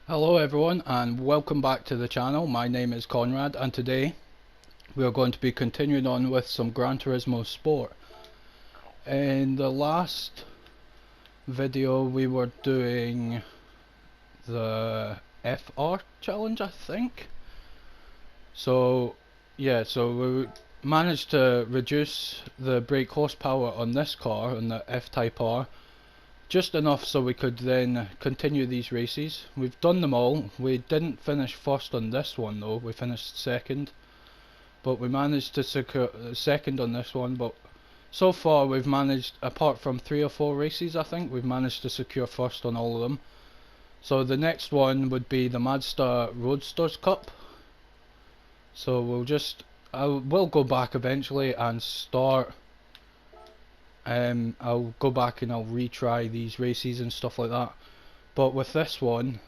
Hello everyone and welcome back to the channel. My name is Conrad and today we are going to be continuing on with some Gran Turismo Sport. In the last video we were doing the FR challenge, I think. So we managed to reduce the brake horsepower on this car, on the F-Type R, just enough so we could then continue these races. We've done them all. We didn't finish first on this one though, we finished second, but we managed to secure second on this one. But so far we've managed, apart from 3 or 4 races I think, we've managed to secure first on all of them. So the next one would be the Mazda Roadsters Cup. So I will go back eventually and start. I'll go back and I'll retry these races and stuff like that. But with this one,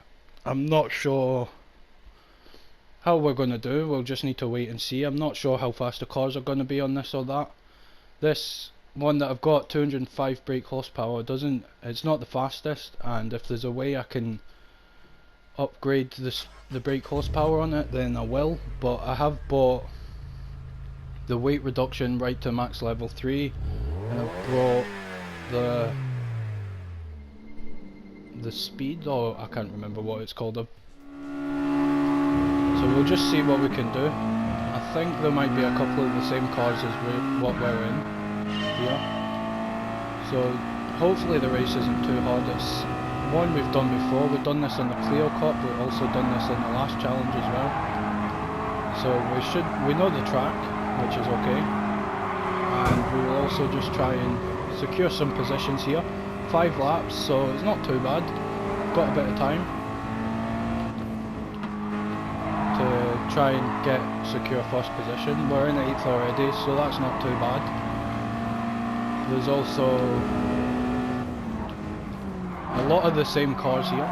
I'm not sure how we're going to do. We'll just need to wait and see. I'm not sure how fast the cars are going to be on this or that. This one that I've got, 205 brake horsepower, it's not the fastest, and if there's a way I can upgrade the brake horsepower on it, then I will. But I have bought the weight reduction right to max level 3. And I've brought the speed, or I can't remember what it's called. So we'll just see what we can do. I think there might be a couple of the same cars as what we're in here. So hopefully the race isn't too hard. It's one we've done before. We've done this in the Clio Cup. We've also done this in the last challenge as well. So we know the track, which is okay. And we will also just try and secure some positions here. 5 laps, so it's not too bad. Got a bit of time to try and secure first position. We're in 8th already, so that's not too bad. There's also a lot of the same cars here.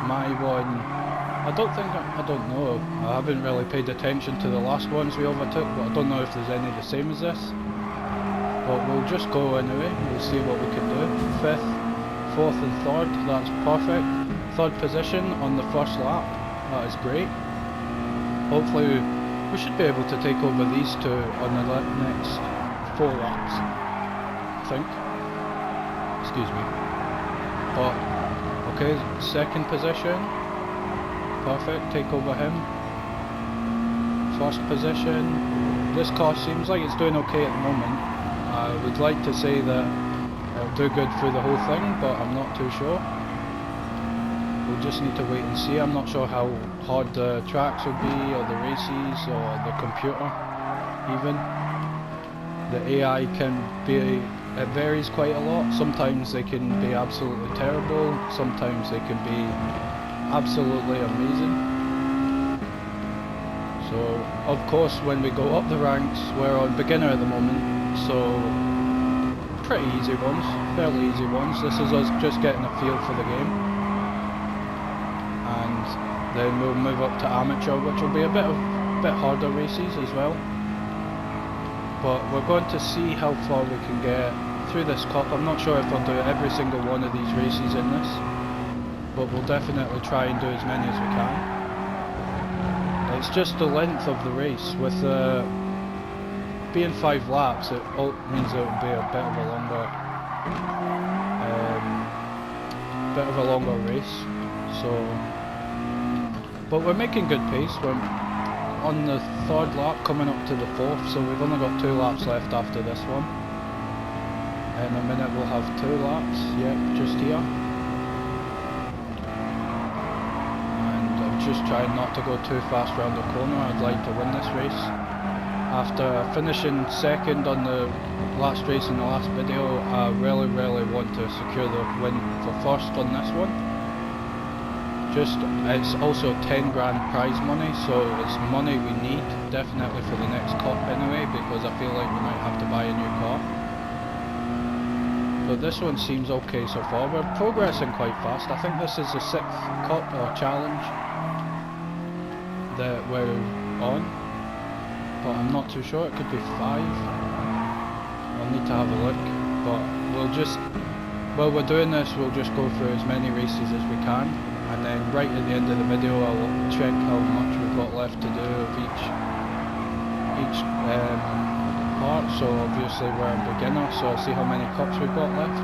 My one, I don't know. I haven't really paid attention to the last ones we overtook, but I don't know if there's any the same as this. But we'll just go anyway, we'll see what we can do. 5th, 4th and 3rd, that's perfect. 3rd position on the first lap, that is great. Hopefully we should be able to take over these two on the next 4 laps, I think. Excuse me. But, okay, 2nd position, perfect, take over him. 1st position, this car seems like it's doing okay at the moment. I would like to say that it'll do good through the whole thing, but I'm not too sure. We'll just need to wait and see. I'm not sure how hard the tracks will be, or the races, or the computer even. The AI it varies quite a lot. Sometimes they can be absolutely terrible, sometimes they can be absolutely amazing. So, of course, when we go up the ranks, we're on beginner at the moment. So, pretty easy ones, fairly easy ones. This is us just getting a feel for the game. And then we'll move up to amateur, which will be a bit harder races as well. But we're going to see how far we can get through this cup. I'm not sure if I'll do every single one of these races in this, but we'll definitely try and do as many as we can. It's just the length of the race. With being 5 laps, it means it will be a bit of a longer race. So, but we're making good pace. We're on the 3rd lap, coming up to the 4th, so we've only got 2 laps left after this one. In a minute we'll have 2 laps. Yep, just here. And I'm just trying not to go too fast round the corner. I'd like to win this race. After finishing 2nd on the last race in the last video, I really want to secure the win for 1st on this one. It's also 10 grand prize money, so it's money we need definitely for the next cup anyway, because I feel like we might have to buy a new car. But this one seems okay so far. We're progressing quite fast. I think this is the 6th cup or challenge that we're on. But I'm not too sure, it could be 5. I'll need to have a look, but while we're doing this, we'll just go through as many races as we can, and then right at the end of the video I'll check how much we've got left to do of each part. So obviously we're a beginner, so I'll see how many cups we've got left.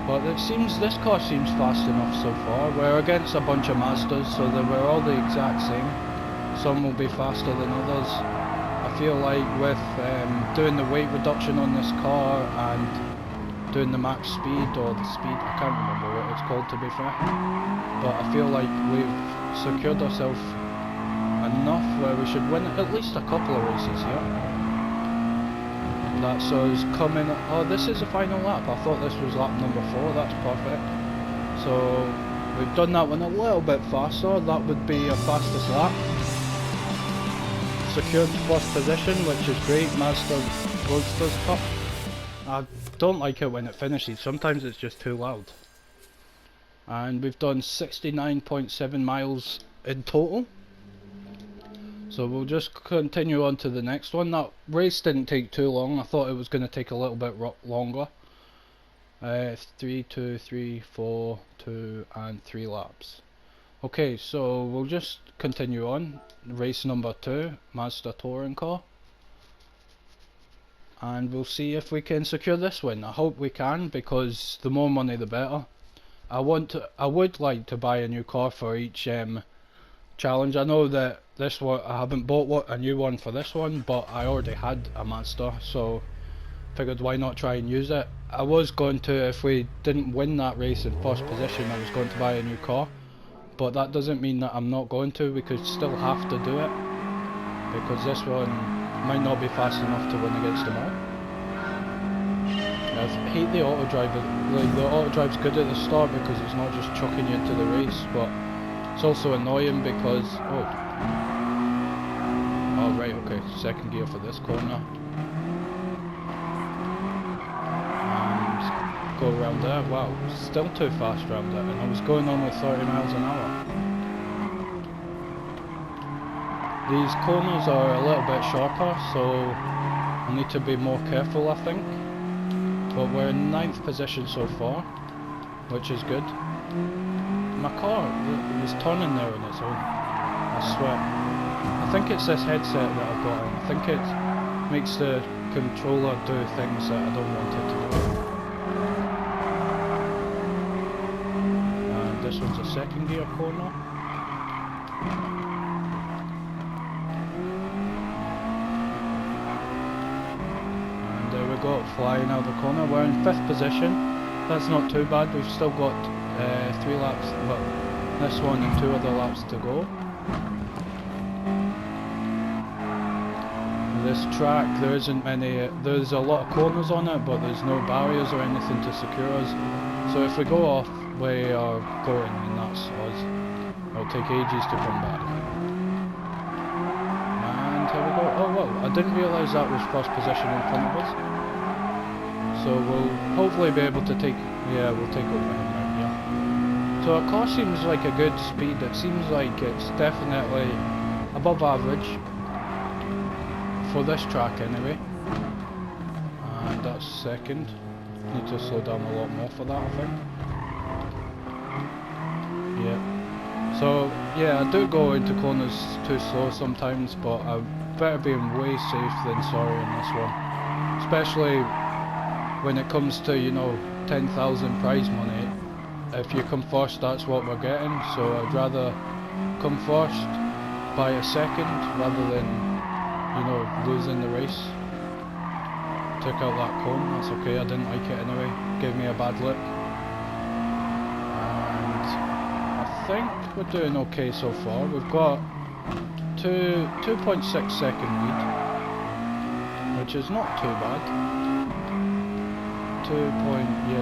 But it seems, this car seems fast enough so far. We're against a bunch of Mazdas, so they were all the exact same. Some will be faster than others. I feel like with doing the weight reduction on this car and doing the max speed, or the speed, I can't remember what it's called to be fair. But I feel like we've secured ourselves enough where we should win at least a couple of races here. That's us coming. Oh, this is the final lap. I thought this was lap number 4. That's perfect. So we've done that one a little bit faster. That would be our fastest lap. Secured first position, which is great. Mazda Roadsters Cup. I don't like it when it finishes. Sometimes it's just too loud. And we've done 69.7 miles in total. So we'll just continue on to the next one. That race didn't take too long. I thought it was going to take a little bit longer. 3, 2, 3, 4, 2 and 3 laps. Okay, so we'll just continue on. Race number 2, Mazda touring car. And we'll see if we can secure this win. I hope we can, because the more money the better. I would like to buy a new car for each challenge. I know that this one, I haven't bought a new one for this one, but I already had a Mazda, so figured why not try and use it. I was going to, if we didn't win that race in first position, I was going to buy a new car, but that doesn't mean that I'm not going to. We could still have to do it, because this one might not be fast enough to win against them all. I hate the auto drive. Like, the auto drive's good at the start because it's not just chucking you into the race, but it's also annoying because oh right, okay, second gear for this corner. And go around there. Wow, still too fast around it, and I was going on with 30 miles an hour. These corners are a little bit sharper, so I need to be more careful, I think. But we're in 9th position so far, which is good. My car was turning there on its own, I swear. I think it's this headset that I've got in. I think it makes the controller do things that I don't want it to do. And this one's a second gear corner. Got flying out of the corner. We're in 5th position. That's not too bad. We've still got 3 laps, well, this one and 2 other laps to go. This track, there isn't many, there's a lot of corners on it, but there's no barriers or anything to secure us. So if we go off, we are going, and that's us. It'll take ages to come back. And here we go. Oh well, I didn't realise that was first position in front of us. So we'll hopefully be able to take, yeah, we'll take over him right here. So our car seems like a good speed. It seems like it's definitely above average for this track anyway. And that's second. Need to slow down a lot more for that, I think. Yeah. So yeah, I do go into corners too slow sometimes, but I'm better being way safe than sorry in this one. Especially when it comes to, you know, 10,000 prize money. If you come first, that's what we're getting, so I'd rather come first by a second rather than, you know, losing the race. Took out that cone, that's okay, I didn't like it anyway, gave me a bad look. And I think we're doing okay so far. We've got 2.6 second lead, which is not too bad.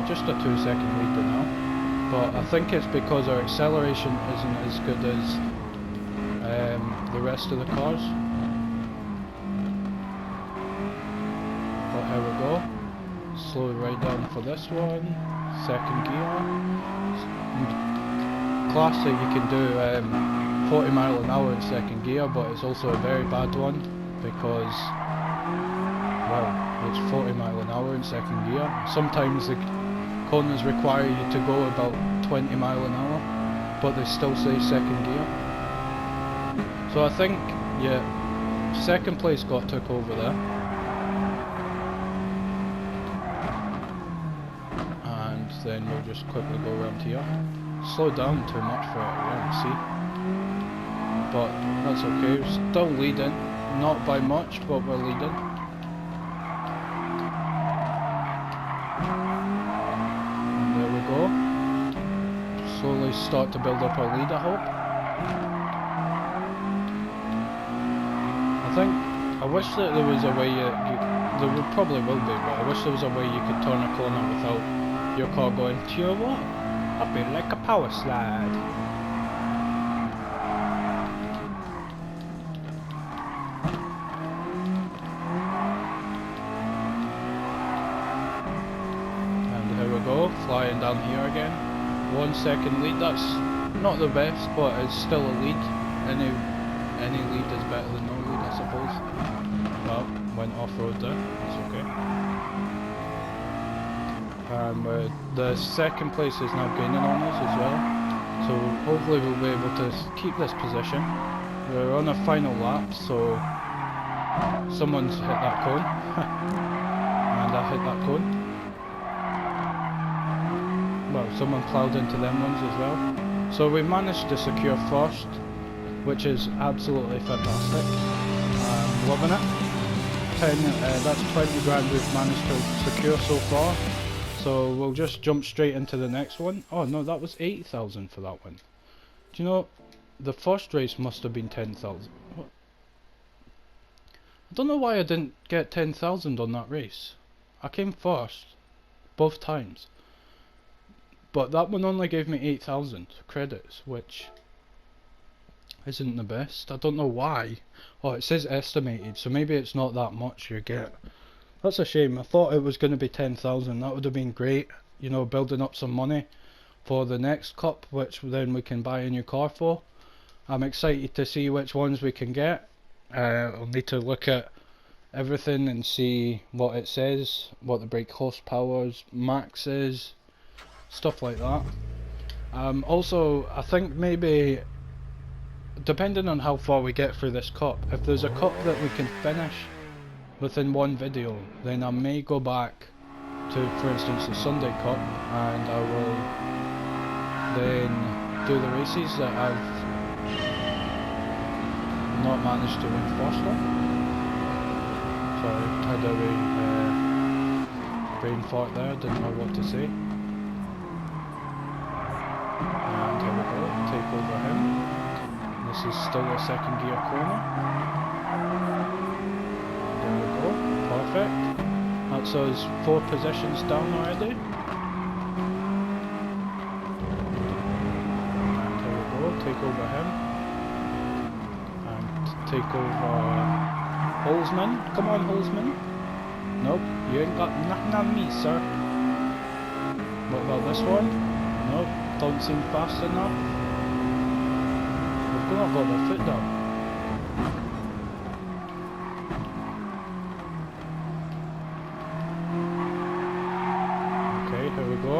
Just a 2 second lead now, but I think it's because our acceleration isn't as good as the rest of the cars. But here we go, slow right down for this one, second gear. Classic, you can do 40 mile an hour in second gear, but it's also a very bad one because, well, it's 40 mile an hour hour in second gear. Sometimes the corners require you to go about 20 mile an hour, but they still say second gear. So I think, yeah, second place got took over there. And then we'll just quickly go around here. Slow down too much for it again, see? But that's okay, we're still leading. Not by much, but we're leading. And there we go. Slowly start to build up our lead, I hope. I wish that there was a way there probably will be, but I wish there was a way you could turn a corner without your car going, do you know what? I feel like a power slide. And here we go, flying down here again. 1 second lead, that's not the best, but it's still a lead. Any lead is better than no lead, I suppose. Well, went off-road there, that's okay. The second place is now gaining on us as well, so hopefully we'll be able to keep this position. We're on a final lap, so someone's hit that cone, and I hit that cone. Well, someone ploughed into them ones as well. So we managed to secure first, which is absolutely fantastic. I'm loving it. That's 20 grand we've managed to secure so far. So we'll just jump straight into the next one. Oh no, that was 80,000 for that one. Do you know, the first race must have been 10,000. I don't know why I didn't get 10,000 on that race. I came first, both times. But that one only gave me 8,000 credits, which isn't the best. I don't know why. Oh, it says estimated, so maybe it's not that much you get. That's a shame. I thought it was going to be 10,000. That would have been great. You know, building up some money for the next cup, which then we can buy a new car for. I'm excited to see which ones we can get. I'll need to look at everything and see what it says, what the brake horsepower max is, stuff like that. Also, I think maybe, depending on how far we get through this cup, if there's a cup that we can finish within one video, then I may go back to, for instance, the Sunday Cup, and I will then do the races that I've not managed to win first on. Sorry, had a brain fart there, didn't know what to say. And here we go, take over him. This is still a second gear corner. There we go, perfect. That's us 4 positions down already. And here we go, take over him. And take over Holzman. Come on, Holzman. Nope, you ain't got nothing on me, sir. What about this one? Nope, don't seem fast enough. We've not got their foot down. Okay, here we go.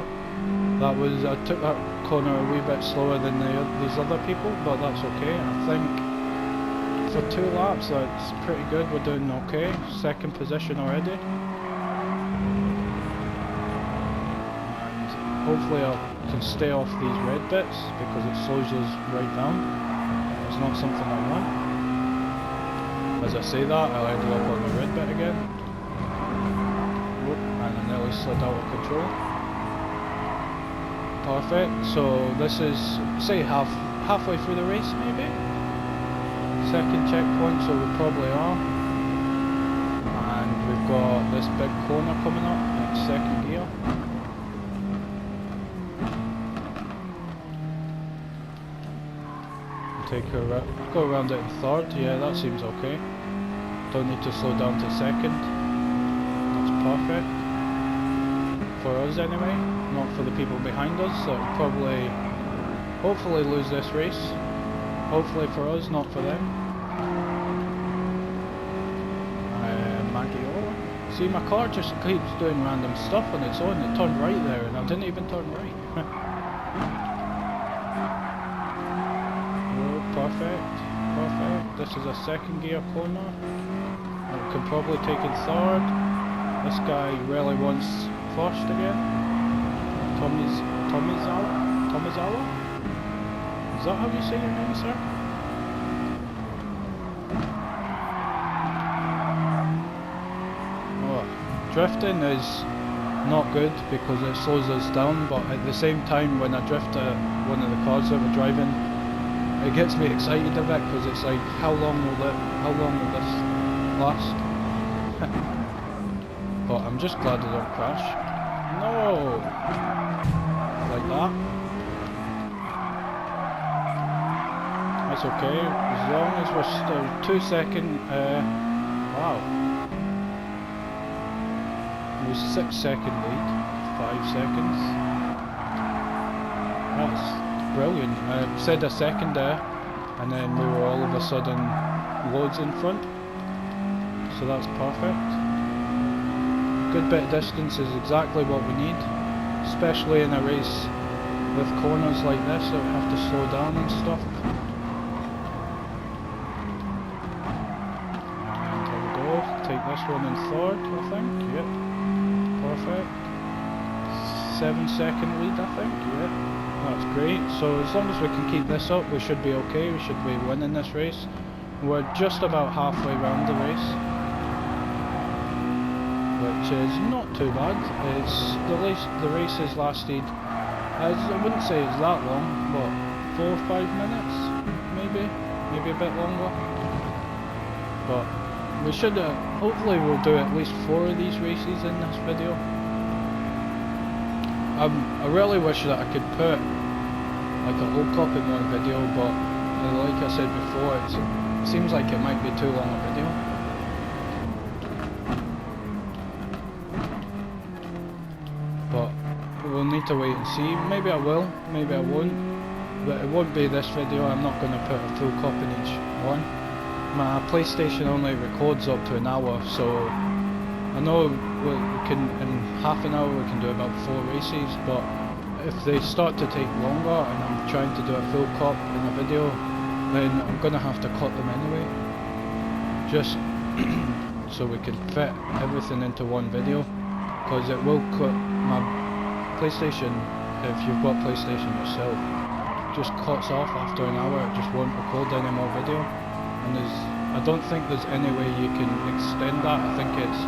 That was, I took that corner a wee bit slower than these other people, but that's okay. I think for 2 laps that's pretty good. We're doing okay. Second position already. And hopefully I can stay off these red bits because it slows us right down. It's not something I want. As I say that, I ended up on the red bit again. Whoop, and I nearly slid out of control. Perfect. So this is, say, halfway through the race maybe? Second checkpoint, so we probably are. And we've got this big corner coming up in second gear. Go around it in third. Yeah, that seems okay. Don't need to slow down to second. That's perfect. For us anyway, not for the people behind us that will probably, hopefully lose this race. Hopefully for us, not for them. See, my car just keeps doing random stuff on its own. It turned right there and I didn't even turn right. Oh, perfect. Perfect. This is a second gear corner. I can probably take it third. This guy really wants first again. Tomizawa? Is that how you say your name, sir? Oh, drifting is not good because it slows us down, but at the same time when I drift one of the cars that we're driving, it gets me excited a bit because it's like, how long will this last? But I'm just glad I don't crash. No! Like that. That's okay, as long as we're still 2 second, wow. It was 6 second lead, 5 seconds. That's brilliant. I said a second there, and then we were all of a sudden loads in front. So that's perfect. Good bit of distance is exactly what we need, especially in a race with corners like this that we have to slow down and stuff. And here we go, take this one in third, I think, yep, perfect. 7 second lead, I think, yep, that's great. So as long as we can keep this up, we should be okay, we should be winning this race. We're just about halfway around the race, which is not too bad. It's the race has lasted, I wouldn't say it's that long, but 4 or 5 minutes, maybe a bit longer. But we should, hopefully we'll do at least 4 of these races in this video. I really wish that I could put like a whole cup in one video, but like I said before, it seems like it might be too long a video. But we'll need to wait and see. Maybe I will, maybe I won't. But it won't be this video. I'm not going to put a full cup in each one. My PlayStation only records up to an hour, so I know we can, in half an hour we can do about 4 races, but if they start to take longer and I'm trying to do a full cup in a video, then I'm going to have to cut them anyway. Just so we can fit everything into one video, because it will cut my PlayStation, if you've got PlayStation yourself, just cuts off after an hour. It just won't record any more video, and I don't think there's any way you can extend that. I think it's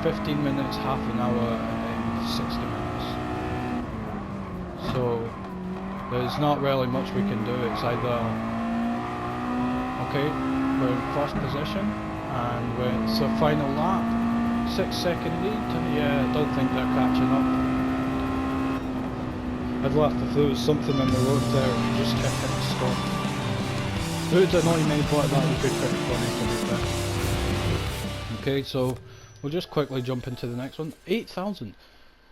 15 minutes, half an hour, and then 60 minutes. So there's not really much we can do. It's either, okay, we're in first position and it's a final lap, 6 second lead. Yeah, I don't think they're catching up. I'd laugh if there was something on the road there and just kept hitting stop. It would annoy me, but that would be pretty funny to be fair. Okay, so we'll just quickly jump into the next one. 8,000.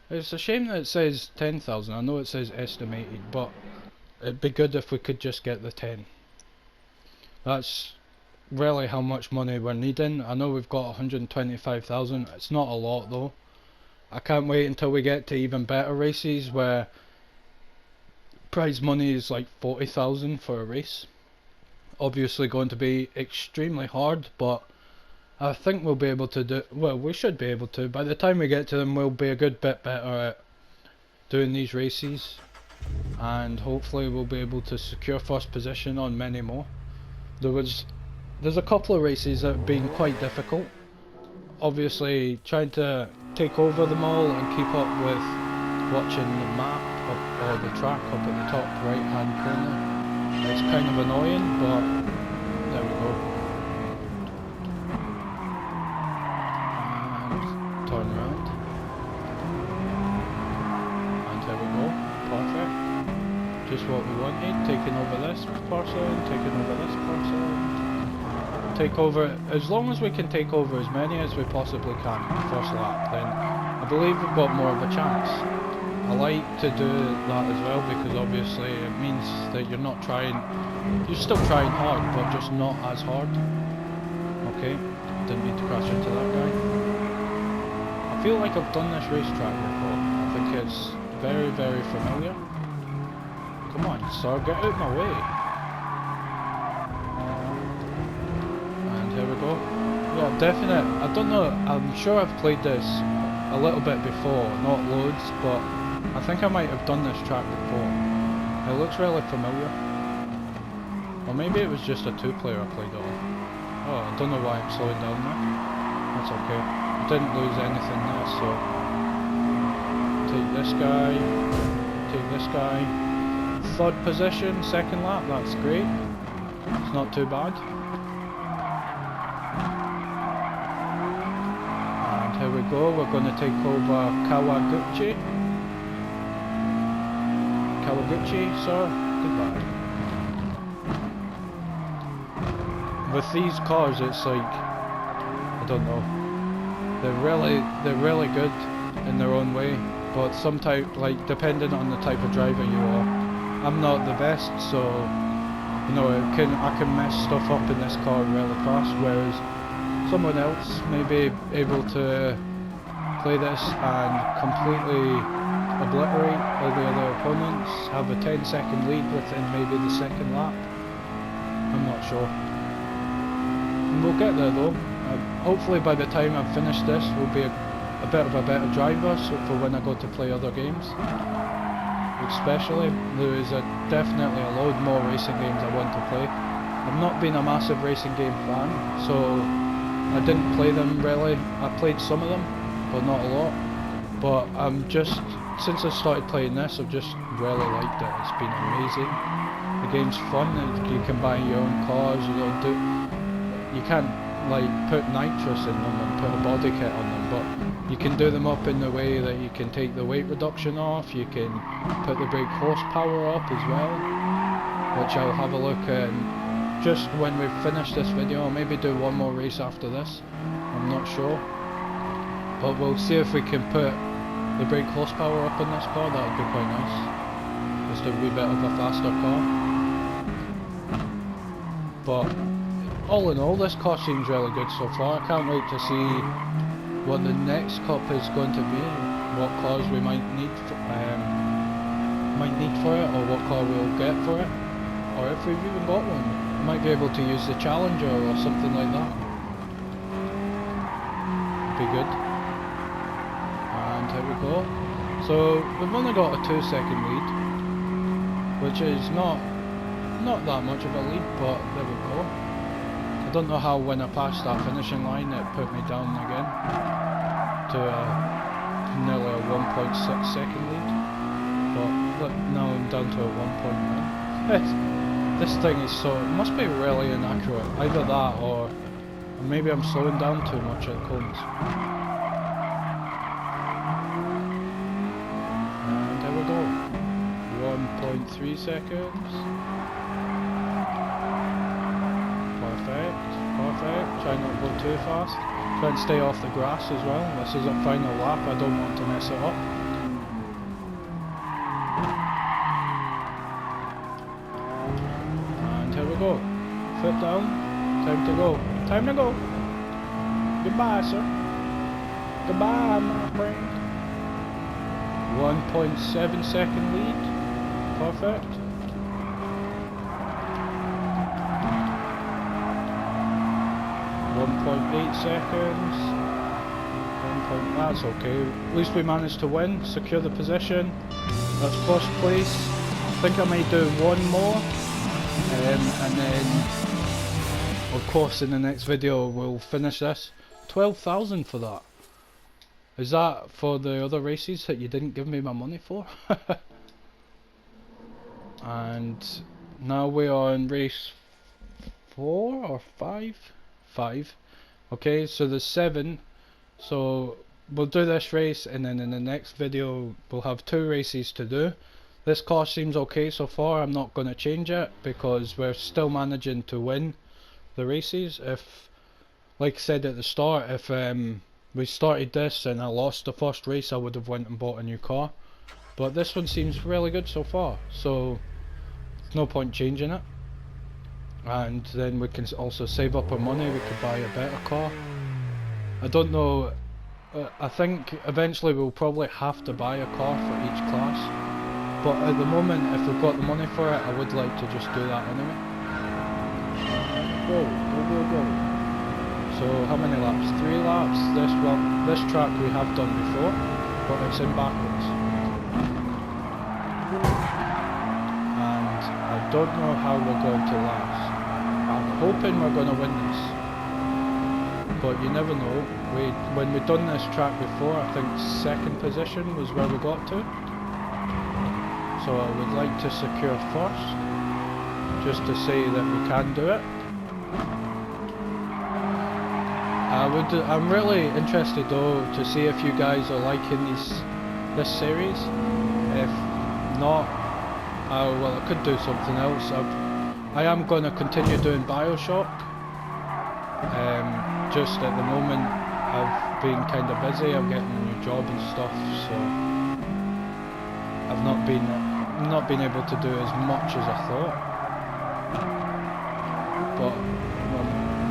It's a shame that it says 10,000. I know it says estimated, but it'd be good if we could just get the 10. That's really how much money we're needing. I know we've got 125,000. It's not a lot though. I can't wait until we get to even better races where prize money is like 40,000 for a race. Obviously going to be extremely hard, but I think we'll be able to do, well, we should be able to. By the time we get to them, we'll be a good bit better at doing these races, and hopefully we'll be able to secure first position on many more. There's a couple of races that have been quite difficult. Obviously trying to take over them all and keep up with watching the map or the track up at the top right hand corner. It's kind of annoying, but there we go. And turn around. And here we go. Perfect. Just what we wanted. Taking over this person, taking over this person. Take over, as long as we can take over as many as we possibly can in the first lap, then I believe we've got more of a chance. I like to do that as well because obviously it means that you're not trying, you're still trying hard but just not as hard. Okay, didn't mean to crash into that guy. I feel like I've done this racetrack before. I think it's very, very familiar. Come on, sir, get out my way. And here we go. Yeah, definite. I don't know, I'm sure I've played this a little bit before, not loads, but I think I might have done this track before. It looks really familiar. Or maybe it was just a two-player I played on. Oh, I don't know why I'm slowing down there. That's okay. I didn't lose anything there, so... Take this guy. Take this guy. Third position, second lap, that's great. It's not too bad. And here we go, we're going to take over Kawaguchi. Kawaguchi, sir, goodbye. With these cars, it's like, I don't know, they're really good in their own way, but sometimes, like, depending on the type of driver you are, I'm not the best, so you know, I can mess stuff up in this car really fast, whereas someone else may be able to play this and completely obliterate all the other opponents, have a 10-second lead within maybe the second lap. I'm not sure. And we'll get there though. Hopefully by the time I've finished this, we'll be a bit of a better driver, so for when I go to play other games. Especially, there is definitely a load more racing games I want to play. I've not been a massive racing game fan, so I didn't play them really. I played some of them, but not a lot. But since I started playing this, I've just really liked it. It's been amazing. The game's fun, you can buy your own cars, you can't like put nitrous in them and put a body kit on them, but you can do them up in the way that you can take the weight reduction off, you can put the brake horsepower up as well, which I'll have a look at. And just when we've finished this video, I'll maybe do one more race after this, I'm not sure, but we'll see if we can put the brake horsepower up in this car. That would be quite nice, just a wee bit of a faster car. But all in all, this car seems really good so far. I can't wait to see what the next cup is going to be, what cars we might need for it, or what car we'll get for it, or if we've even got one. We might be able to use the Challenger or something like that. Be good. And here we go. So we've only got a 2-second lead, which is not that much of a lead, but there we go. I don't know how when I passed that finishing line it put me down again to nearly a 1.6 second lead, but look, now I'm down to a 1.9. This thing is so, it must be really inaccurate, either that or maybe I'm slowing down too much at cones. And there we go, 1.3 seconds. Perfect, try not to go too fast. Try and stay off the grass as well. This is a final lap, I don't want to mess it up. And here we go. Foot down. Time to go. Time to go. Goodbye, sir. Goodbye, my friend. 1.7 second lead. Perfect. 1.8 seconds. That's okay. At least we managed to win, secure the position. That's first place. I think I may do one more, and then, of course, in the next video we'll finish this. 12,000 for that. Is that for the other races that you didn't give me my money for? And now we are in race 4 or 5? 5. Okay, so there's 7. So we'll do this race, and then in the next video we'll have 2 races to do. This car seems okay so far. I'm not going to change it because we're still managing to win the races. If, like I said at the start, if we started this and I lost the first race, I would have went and bought a new car. But this one seems really good so far, so there's no point changing it. And then we can also save up our money, we could buy a better car. I don't know I think eventually we'll probably have to buy a car for each class, but at the moment, if we've got the money for it, I would like to just do that anyway. Go, go, go, go. So how many laps? 3 laps. This track we have done before, but it's in backwards. And I don't know how we're going to last. I'm hoping we're going to win this, but you never know. When we've done this track before, I think 2nd position was where we got to. So I would like to secure 1st, just to say that we can do it. I'm really interested though to see if you guys are liking this series. If not, well, I could do something else. I am going to continue doing Bioshock. Just at the moment, I've been kind of busy. I'm getting a new job and stuff, so I've not been able to do as much as I thought. But I'm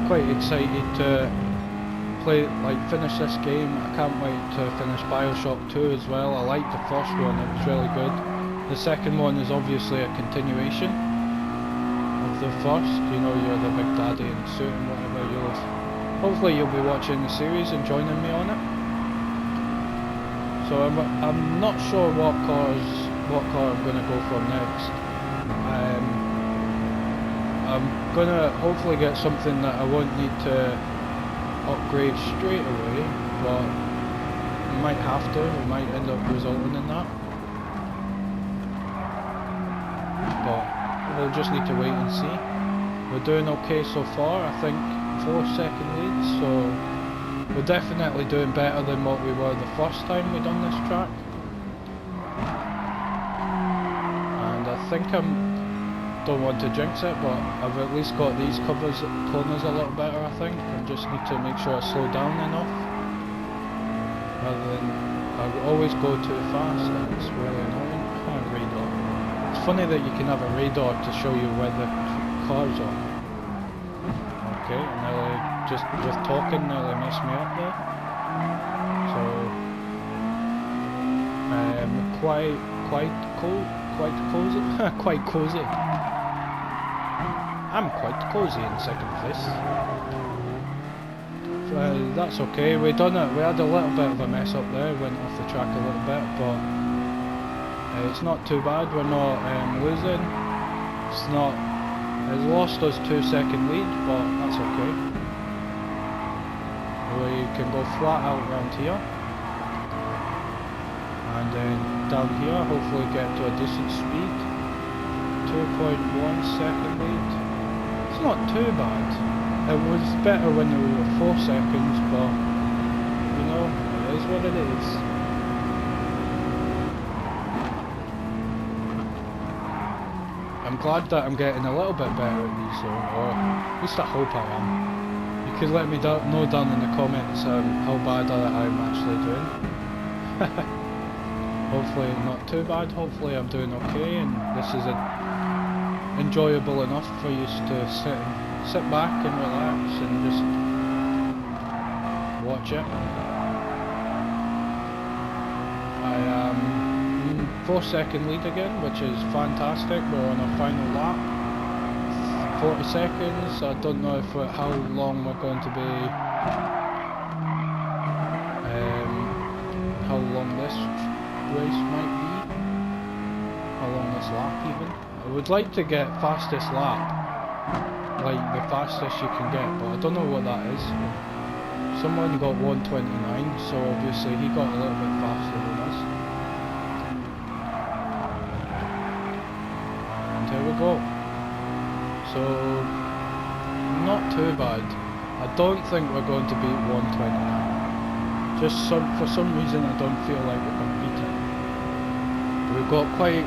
quite excited to finish this game. I can't wait to finish Bioshock 2 as well. I liked the first one, it was really good. The second one is obviously a continuation of the first. You know, you're the big daddy in the suit and whatever. Hopefully you'll be watching the series and joining me on it. So I'm not sure what car I'm going to go for next. I'm going to hopefully get something that I won't need to upgrade straight away, but we might have to. We might end up resulting in that. But we'll just need to wait and see. We're doing okay so far. I think 4-second leads, so we're definitely doing better than what we were the first time we done this track. And I think don't want to jinx it, but I've at least got these corners a little better, I think. I just need to make sure I slow down enough, rather than I always go too fast, and it's really annoying. Radar. It's funny that you can have a radar to show you where the cars are. Okay, nearly, just with talking, nearly messed me up there. So, quite cozy. Quite cozy. I'm quite cozy in 2nd place. That's okay. We done it. We had a little bit of a mess up there. Went off the track a little bit, but it's not too bad. We're not losing. It's lost us 2-second lead, but that's okay. We can go flat out around here, and then down here, hopefully get to a decent speed. 2.1 second lead. It's not too bad. It was better when we were 4 seconds, but you know, it is what it is. I'm glad that I'm getting a little bit better at these, or at least I hope I am. You could let me know down in the comments how bad I'm actually doing. Hopefully not too bad. Hopefully I'm doing okay, and this is enjoyable enough for you to sit back and relax and just watch it. I am 4-second lead again, which is fantastic. We're on our final lap. 40 seconds. I don't know how long we're going to be. How long this race might be. How long this lap even. I would like to get fastest lap, like the fastest you can get, but I don't know what that is. Someone got 129, so obviously he got a little bit faster than us. And here we go. So, not too bad. I don't think we're going to beat 129. Just for some reason I don't feel like we're going to beat it. We're quite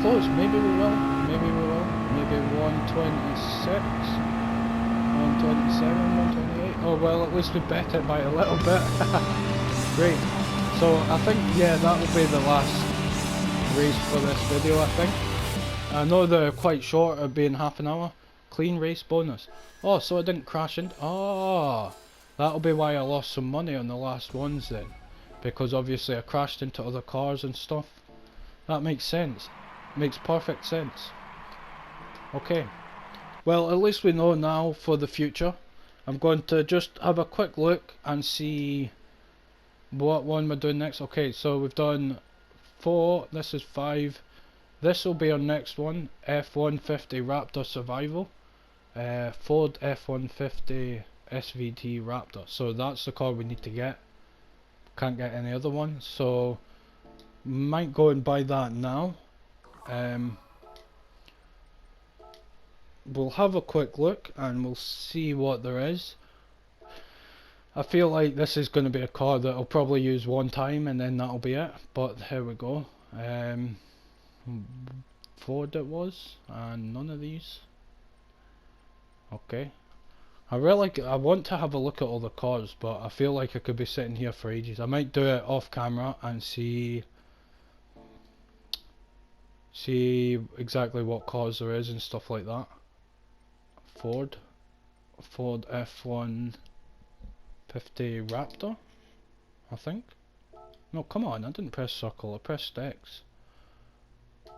close. Maybe we will. Maybe 126, 127, 128. Oh well, at least we bet it by a little bit. Great. So I think, yeah, that will be the last race for this video, I think. I know they're quite short of being half an hour. Clean race bonus. Oh, so I didn't crash into... Oh, That'll be why I lost some money on the last ones then, because obviously I crashed into other cars and stuff. That makes sense. Makes perfect sense. Okay. Well, at least we know now for the future. I'm going to just have a quick look and see what one we're doing next. Okay, so we've done 4, this is 5. This will be our next one, F-150 Raptor Survival. Ford F-150 SVT Raptor. So that's the car we need to get. Can't get any other one, so might go and buy that now. We'll have a quick look and we'll see what there is. I feel like this is going to be a car that I'll probably use one time and then that'll be it, but here we go. Ford it was, and none of these. Okay. I want to have a look at all the cars, but I feel like I could be sitting here for ages. I might do it off camera and see exactly what cars there is and stuff like that. Ford F-150 Raptor, I think. No, come on, I didn't press circle, I pressed X.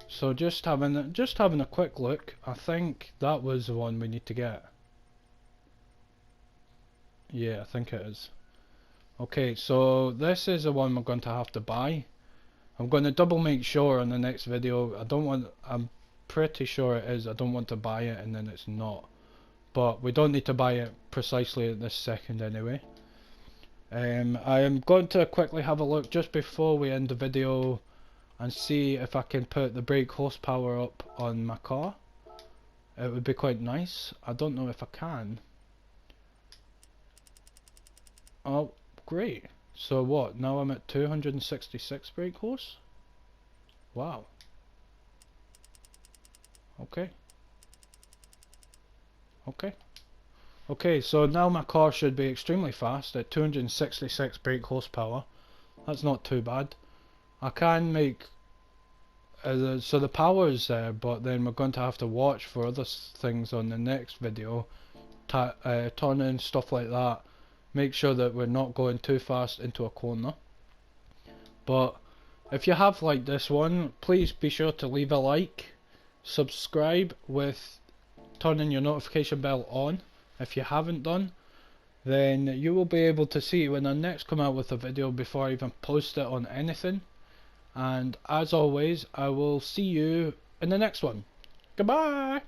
So just having a quick look, I think that was the one we need to get. Yeah, I think it is. Okay, so this is the one we're going to have to buy. I'm going to double make sure in the next video. I'm pretty sure it is. I don't want to buy it and then it's not. But we don't need to buy it precisely at this second anyway. I am going to quickly have a look just before we end the video and see if I can put the brake horsepower up on my car. It would be quite nice. I don't know if I can. Oh, great. So what? Now I'm at 266 brake horse? Wow. Okay. Okay, so now my car should be extremely fast at 266 brake horsepower. That's not too bad. I can make... so the power is there, but then we're going to have to watch for other things on the next video. Turning, stuff like that. Make sure that we're not going too fast into a corner. But if you have liked this one, please be sure to leave a like. Subscribe with turning your notification bell on. If you haven't done, then you will be able to see when I next come out with a video before I even post it on anything. And as always, I will see you in the next one. Goodbye!